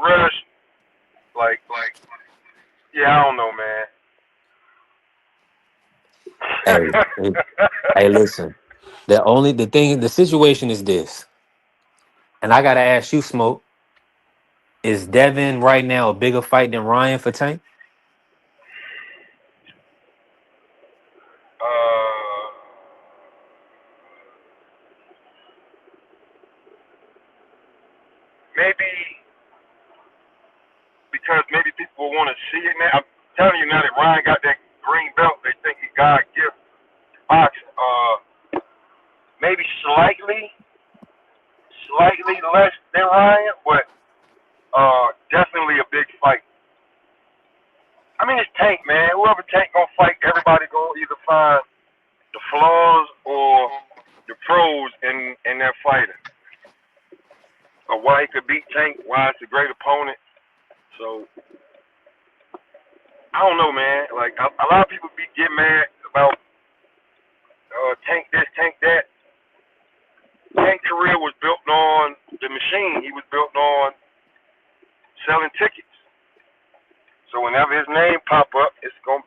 fresh. Like, yeah, I don't know, Hey, hey, hey, listen. The situation is this, and I gotta ask you, Smoke. Is Devin right now a bigger fight than Ryan for Tank? uh, maybe because maybe people want to see it now. I'm telling you now that Ryan got that green belt, they think he God gift boxing. Maybe slightly less than Ryan, but definitely a big fight. I mean, it's Tank, man. Whoever Tank gonna fight, everybody gonna either find the flaws or the pros in that fighter. Or why he could beat Tank, why it's a great opponent. So I don't know, man. Like a lot of people be get mad about Tank this, Tank that. Tank's career was built on the machine. He was built on selling tickets. So whenever his name pop up, it's gonna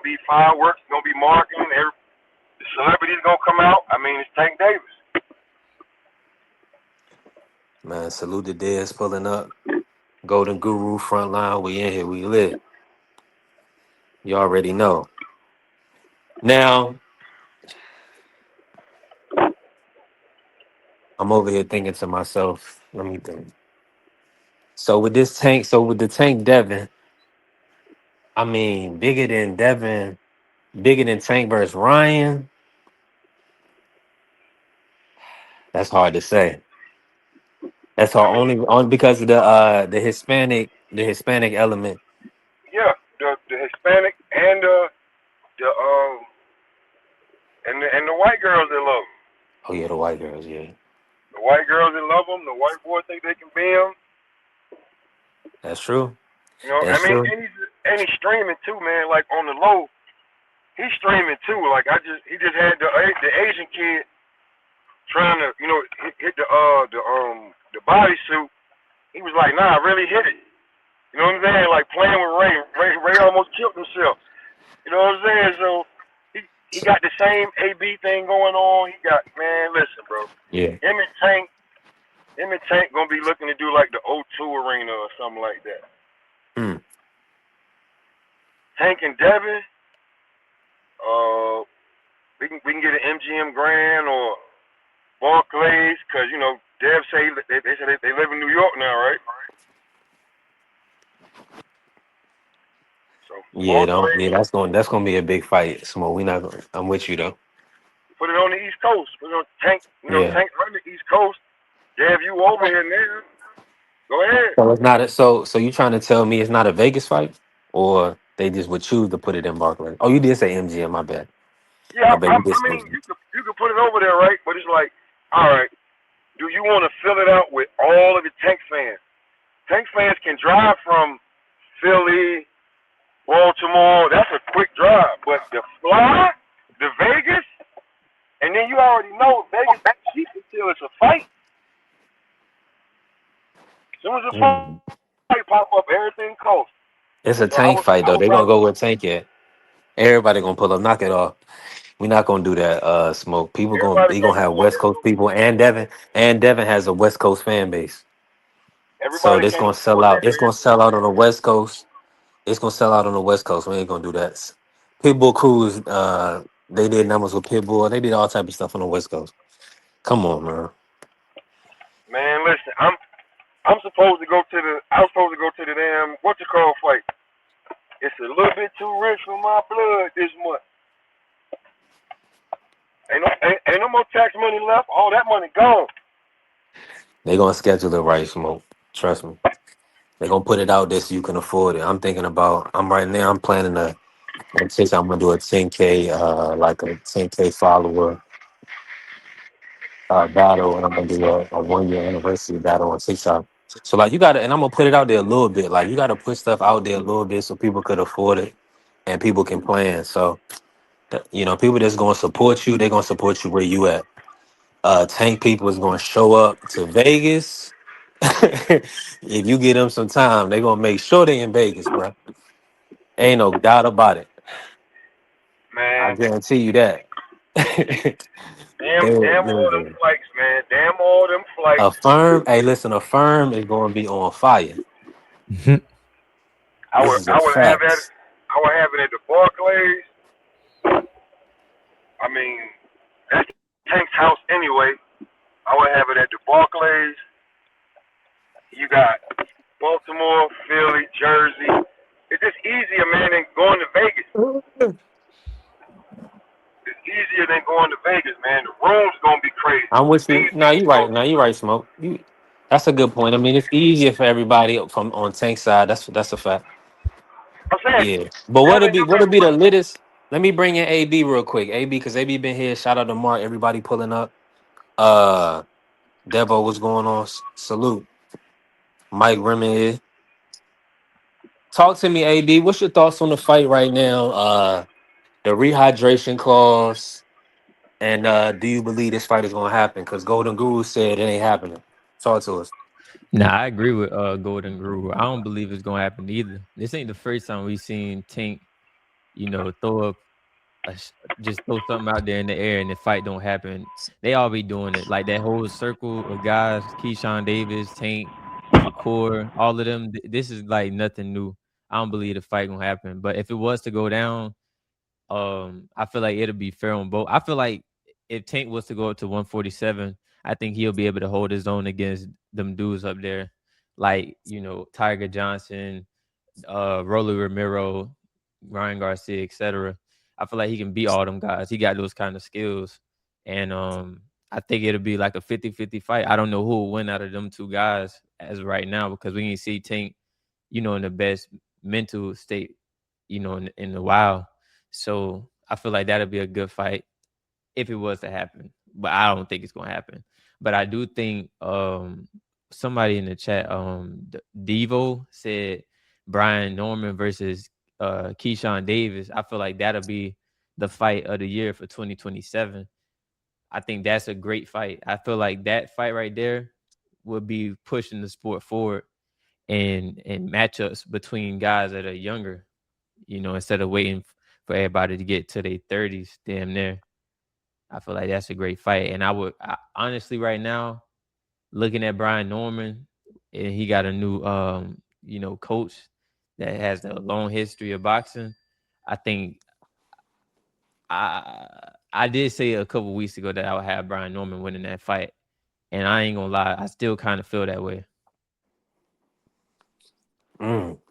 be fireworks. It's gonna be marketing. The celebrities gonna come out. I mean, it's Tank Davis. Man, salute the Dez pulling up. Golden Guru frontline. We in here. We lit. You already know. Now, I'm over here thinking to myself, let me think. So with the Tank Devin, I mean, bigger than Tank versus Ryan, that's hard to say. That's I hard mean, only because of the Hispanic element. yeah, the Hispanic and the and the white girls that love him. Oh yeah, the white girls, yeah. The white girls that love him. The white boys think they can be him. That's true. You know, I That's mean, true. and he's streaming too, man. Like on the low, he's streaming too. Like he just had the Asian kid trying to, hit the bodysuit. He was like, nah, I really hit it. You know what I'm saying? Like playing with Ray. Ray almost killed himself. You know what I'm saying? So he got the same AB thing going on. He got, man, listen, bro. Yeah. Him and Tank, him and Tank gonna be looking to do like the O2 Arena or something like that. Hmm. Tank and Devin, uh, we can get an MGM Grand or Barclays, cause Dev say they say they live in New York now, right? So Yeah, don't yeah, Barclays, that's gonna be a big fight. Smoke. We not gonna I'm with you though. put it on the East Coast. Put it on Tank, Yeah. Tank run the East Coast. Dev, you over here now? Go ahead. So it's not so you trying to tell me it's not a Vegas fight? Or they just would choose to put it in Barclays? Oh, you did say MGM, my bad. Yeah, My bad, I, you did I say mean, MGM. you could put it over there, right? But it's like, all right, do you want to fill it out with all of the Tank fans? Tank fans can drive from Philly, Baltimore. That's a quick drive, but the fly, the Vegas, and then you already know Vegas is cheap until it's a fight. As soon as the Mm. fight pop up, everything costs. It's a So I Tank would, fight I though. would They gonna rather. go with Tank at. Everybody gonna pull up, knock it off. We're not gonna do that, Smoke. People gonna Everybody they gonna gonna do have what? West Coast people and Devin has a West Coast fan base. So Everybody this can't gonna sell afford out. that, It's man. gonna sell out on the West Coast. It's gonna sell out on the West Coast. We ain't gonna do that. Pitbull Cruise, they did numbers with Pitbull. They did all type of stuff on the West Coast. Come on, man. Man, listen, I'm supposed to go to the. I was supposed to go to the damn what's it called fight. It's a little bit too rich for my blood this month. Ain't no more tax money left. All that money gone. They gonna schedule it right, Smoke. Trust me. They gonna put it out there so you can afford it. I'm thinking about. I'm right now. I'm planning a. I'm gonna do a 10K, like a 10K follower battle, and I'm gonna do a 1 year anniversary battle on TikTok. So like you gotta, and I'm gonna put it out there a little bit. Like you gotta put stuff out there a little bit so people could afford it and people can plan. So people that's gonna support you, they're gonna support you where you at. Tank people is going to show up to Vegas. If you give them some time, they're going to make sure they in Vegas, bro. Ain't no doubt about it. I Man, guarantee you that. damn all them flights, man. Damn all them A flights. firm, hey, listen, a firm is going to be on fire. This is a I would have that. fact. I would have it at the Barclays. I mean, that's Tank's house anyway. I would have it at the Barclays. You got Baltimore, Philly, Jersey. It's just easier, man, than going to Vegas. It's easier than going to Vegas, man. The room's gonna be crazy. I'm with you. Vegas No, being you're right. close. No, you're right, Smoke. That's a good point. I mean, it's easier for everybody from on Tank side. That's a fact. I'm saying, Yeah, but Devin, you can what'll be the latest? Let me bring in AB real quick. AB because AB been here. Shout out to Mark. Everybody pulling up. Uh, Devo, what's going on? Salute. Mike Rimmer here. Talk to me, AB. What's your thoughts on the fight right now? The rehydration clause, and do you believe this fight is gonna happen? Because Golden Guru said it ain't happening. Talk to us. Nah, I agree with Golden Guru. I don't believe it's gonna happen either. This ain't the first time we seen Tank, throw up just throw something out there in the air and the fight don't happen. They all be doing it. Like that whole circle of guys, Keyshawn Davis, Tank, Shakur, all of them. This is like nothing new. I don't believe the fight gonna happen. But if it was to go down, I feel like it'll be fair on both. I feel like if Tank was to go up to 147, I think he'll be able to hold his own against them dudes up there, like Tiger Johnson, Rolly Ramiro, Ryan Garcia, etc. I feel like he can beat all them guys. He got those kind of skills. And I think it'll be like a 50-50 fight. I don't know who will win out of them two guys as of right now because we can see Tank, in the best mental state, in a while. So I feel like that'll be a good fight if it was to happen. But I don't think it's gonna happen. But I do think somebody in the chat, Devo said Brian Norman versus Keyshawn Davis. I feel like that'll be the fight of the year for 2027. I think that's a great fight. I feel like that fight right there would be pushing the sport forward and matchups between guys that are younger, instead of waiting for everybody to get to their 30s, damn near. I feel like that's a great fight. And honestly, right now, looking at Brian Norman, and he got a new, coach that has a long history of boxing. I think I did say a couple weeks ago that I would have Brian Norman winning that fight, and I ain't gonna lie, I still kind of feel that way.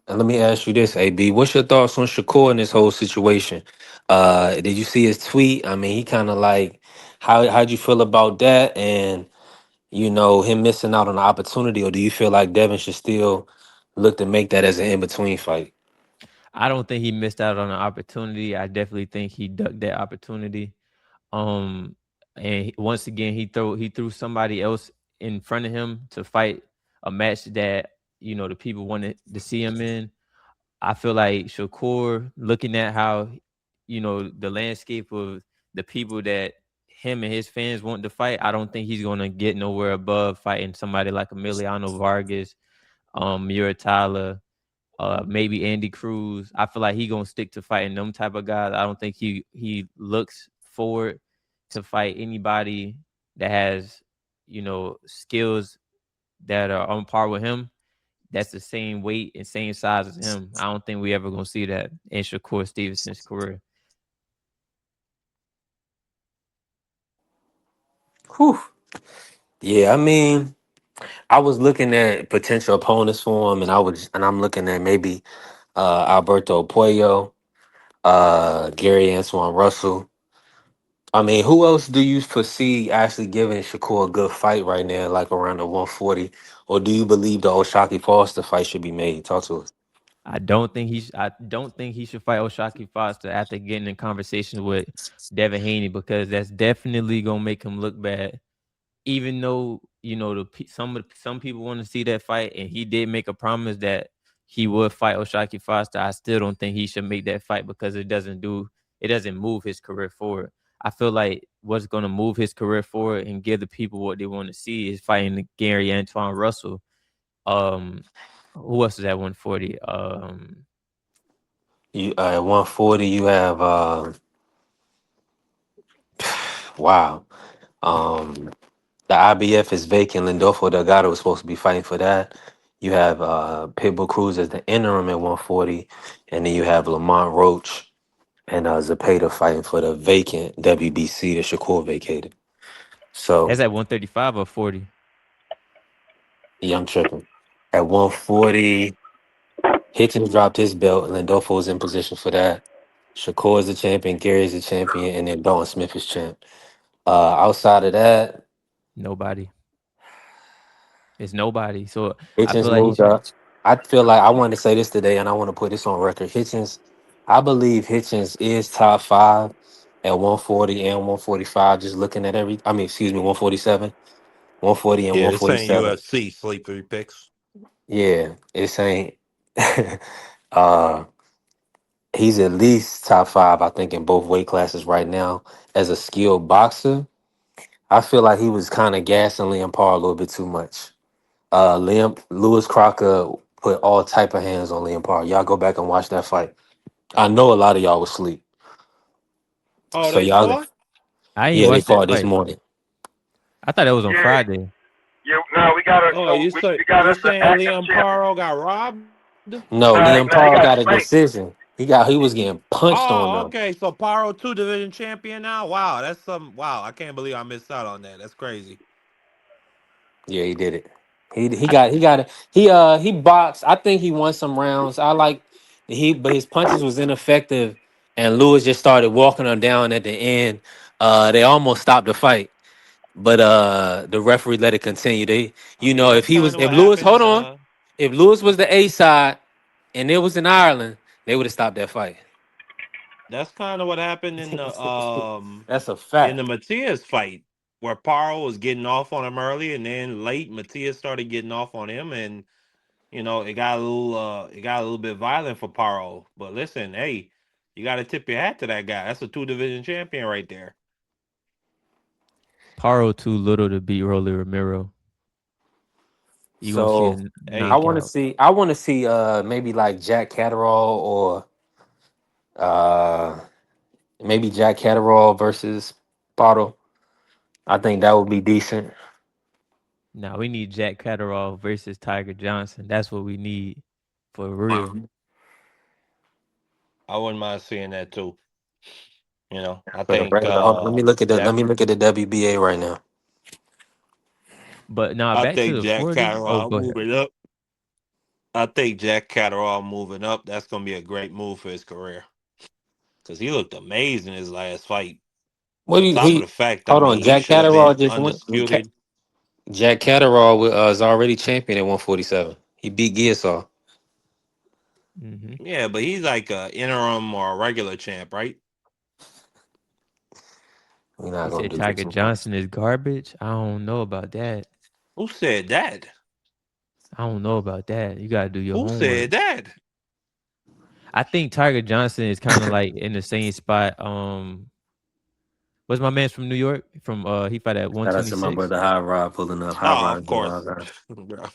And let me ask you this, AB. What's your thoughts on Shakur in this whole situation? Did you see his tweet? I mean, he kind of like how'd you feel about that? And him missing out on the opportunity, or do you feel like Devin should still look to make that as an in between fight? I don't think he missed out on an opportunity. I definitely think he ducked that opportunity. Um, and once again, he threw somebody else in front of him to fight a match that the people wanted to see him in. I feel like Shakur, looking at how the landscape of the people that him and his fans want to fight, I don't think he's gonna get nowhere above fighting somebody like Emiliano Vargas, Mura Tyler, maybe Andy Cruz. I feel like he gonna stick to fighting them type of guys. I don't think he looks forward to fight anybody that has skills that are on par with him. That's the same weight and same size as him. I don't think we ever gonna see that in Shakur Stevenson's career. Whew. Yeah, I mean, I was looking at potential opponents for him, and I'm looking at maybe Alberto Puello, Gary Antoine Russell. I mean, who else do you foresee actually giving Shakur a good fight right now, like around the 140? Or do you believe the Oshaki Foster fight should be made? Talk to us. I don't think he should fight Oshaki Foster after getting in conversation with Devin Haney because that's definitely gonna make him look bad. Even though some people want to see that fight, and he did make a promise that he would fight Oshaki Foster, I still don't think he should make that fight because it doesn't move his career forward. I feel like what's going to move his career forward and give the people what they want to see is fighting Gary Antoine Russell. Who else is at 140? You at 140, you have wow. Um, the IBF is vacant. Lindolfo Delgado was supposed to be fighting for that. You have Pitbull Cruz as the interim at 140, and then you have Lamont Roach and Zepeda fighting for the vacant WBC that Shakur vacated. So That's at 135 or 40. yeah, I'm tripping. At 140, Hitchens dropped his belt, and Lindolfo was in position for that. Shakur is the champion, Gary is the champion, and then Dalton Smith is champ. Outside of that, Nobody. It's nobody. So I Hitchens feel like he moved should. up. I feel like I wanted to say this today, and I want to put this on record. Hitchens, I believe Hitchens is top five at 140 and 145. Just looking at every, I mean, excuse me, 147, 140 and Yeah, this ain't 147. UFC sleep three picks. Yeah, it's ain't. uh, he's at least top five, I think, in both weight classes right now. As a skilled boxer, I feel like he was kind of gassing Liam Parr a little bit too much. Liam Lewis Crocker put all type of hands on Liam Parr. Y'all go back and watch that fight. I know a lot of y'all was asleep, Oh, so they y'all, fought? I ain't yeah, they watched that fought this fight. morning. I thought that was on Yeah, Friday. yeah. No, we got a Oh, so we got you us an saying active Liam champion. Paro got robbed? No, Liam Nah, he Parr got got a spanked. decision. He was getting punched on Oh, them. okay. So Paro two division champion now. Wow, that's some. Wow, I can't believe I missed out on that. That's crazy. Yeah, he did it. He I got he got it. He boxed. I think he won some rounds. I like but his punches was ineffective, and Lewis just started walking him down at the end. They almost stopped the fight, but the referee let it continue. They, That's if he kind was of if what Lewis, hold happened. on, if Lewis was the A side and it was in Ireland, they would have stopped that fight. That's kind of what happened That's a in the fact. Matias fight, where Paro was getting off on him early, and then late Matias started getting off on him, and it got a little bit violent for Paro. But listen, hey, you got to tip your hat to that guy. That's a two division champion right there. Paro too little to beat Rolly Romero. You gonna see So a I Hey, want to knockout. see. I want to see maybe like Jack Catterall or uh maybe Jack Catterall versus Bottle. I think that would be decent. Now we need Jack Catterall versus Tiger Johnson. That's what we need for real. I wouldn't mind seeing that too. I For the think regular, hold on, let Jack me look at the WBA right now. But now I back to think the Jack 40. Oh, Catterall go ahead. moving up. I think Jack Catterall moving up. That's gonna be a great move for his career because he looked amazing in his last fight. What do On you top of he? the fact, I Hold on, mean, he Jack should have been Catterall just went. undisputed. Jack Catterall is already champion at 147. He beat Gearsaw. Hmm. Yeah, but he's like a interim or a regular champ, right? We're not You gonna said do Tiger too much. Johnson is garbage. I don't know about that. Who said that? I don't know about that. You gotta do your Who homework. said that? I think Tiger Johnson is kind of like in the same spot. What's my man's from New York? From he fought at Shout out to my 126. brother High Rod pulling up. High Oh, Rod of is the course. wild guy. Bro.